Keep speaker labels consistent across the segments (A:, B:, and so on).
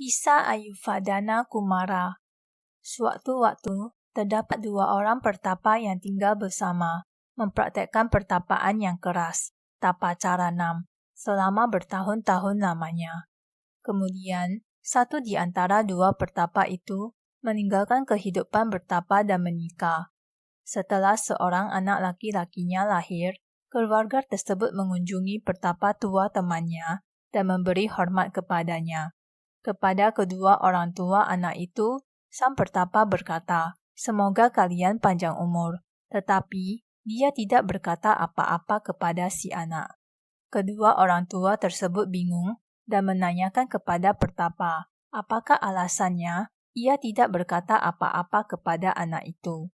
A: Kisah Ayuvadana Kumara. Suatu waktu, terdapat dua orang pertapa yang tinggal bersama, mempraktekkan pertapaan yang keras, tapa caranam, selama bertahun-tahun lamanya. Kemudian, satu di antara dua pertapa itu meninggalkan kehidupan bertapa dan menikah. Setelah seorang anak laki-lakinya lahir, keluarga tersebut mengunjungi pertapa tua temannya dan memberi hormat kepadanya. Kepada kedua orang tua anak itu, sang pertapa berkata, "Semoga kalian panjang umur." Tetapi, dia tidak berkata apa-apa kepada si anak. Kedua orang tua tersebut bingung dan menanyakan kepada pertapa, apakah alasannya ia tidak berkata apa-apa kepada anak itu.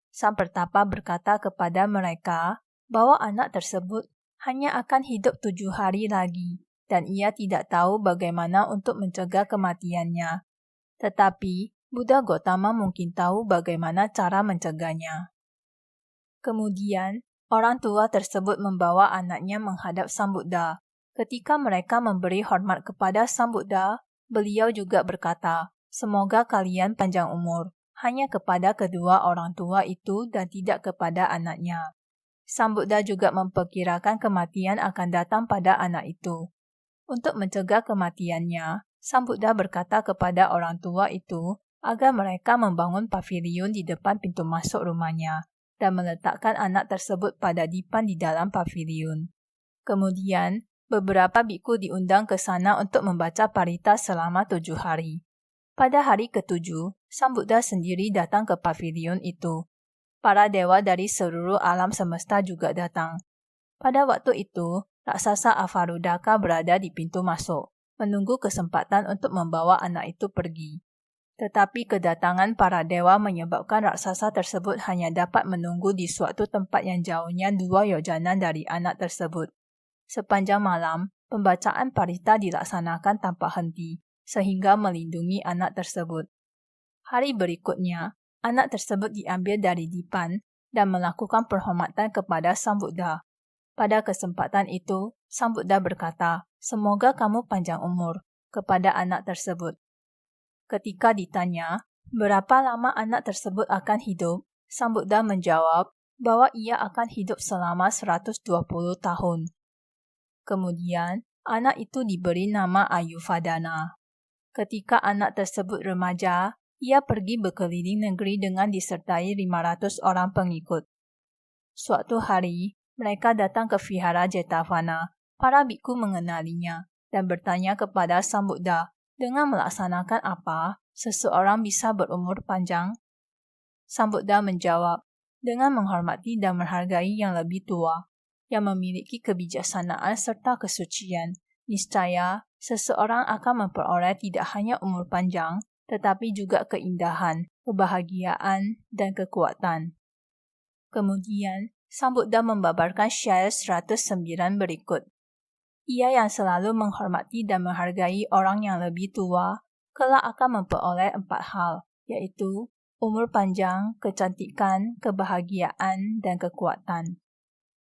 A: Sang pertapa berkata kepada mereka bahwa anak tersebut hanya akan hidup 7 hari lagi, dan ia tidak tahu bagaimana untuk mencegah kematiannya. Tetapi, Buddha Gautama mungkin tahu bagaimana cara mencegahnya. Kemudian, orang tua tersebut membawa anaknya menghadap Sang Buddha. Ketika mereka memberi hormat kepada Sang Buddha, beliau juga berkata, "Semoga kalian panjang umur," hanya kepada kedua orang tua itu dan tidak kepada anaknya. Sang Buddha juga memperkirakan kematian akan datang pada anak itu. Untuk mencegah kematiannya, Sang Buddha berkata kepada orang tua itu agar mereka membangun pavilion di depan pintu masuk rumahnya dan meletakkan anak tersebut pada dipan di dalam pavilion. Kemudian, beberapa biku diundang ke sana untuk membaca parita selama 7 hari. Pada hari ke-7, Sang Buddha sendiri datang ke pavilion itu. Para dewa dari seluruh alam semesta juga datang. Pada waktu itu, raksasa Avarudaka berada di pintu masuk, menunggu kesempatan untuk membawa anak itu pergi. Tetapi kedatangan para dewa menyebabkan raksasa tersebut hanya dapat menunggu di suatu tempat yang jauhnya 2 yojana dari anak tersebut. Sepanjang malam, pembacaan parita dilaksanakan tanpa henti, sehingga melindungi anak tersebut. Hari berikutnya, anak tersebut diambil dari dipan dan melakukan penghormatan kepada Sang Buddha. Pada kesempatan itu, Sang Buddha berkata, "Semoga kamu panjang umur," kepada anak tersebut. Ketika ditanya, berapa lama anak tersebut akan hidup, Sang Buddha menjawab bahwa ia akan hidup selama 120 tahun. Kemudian, anak itu diberi nama Ayuvadana. Ketika anak tersebut remaja, ia pergi berkeliling negeri dengan disertai 500 orang pengikut. Suatu hari, mereka datang ke Vihara Jetavana. Para biku mengenalinya dan bertanya kepada Sang Buddha, dengan melaksanakan apa seseorang bisa berumur panjang? Sang Buddha menjawab, dengan menghormati dan menghargai yang lebih tua, yang memiliki kebijaksanaan serta kesucian. Niscaya, seseorang akan memperoleh tidak hanya umur panjang, tetapi juga keindahan, kebahagiaan, dan kekuatan. Kemudian, Sang Buddha membabarkan syair 109 berikut. Ia yang selalu menghormati dan menghargai orang yang lebih tua, kelak akan memperoleh 4 hal, yaitu umur panjang, kecantikan, kebahagiaan, dan kekuatan.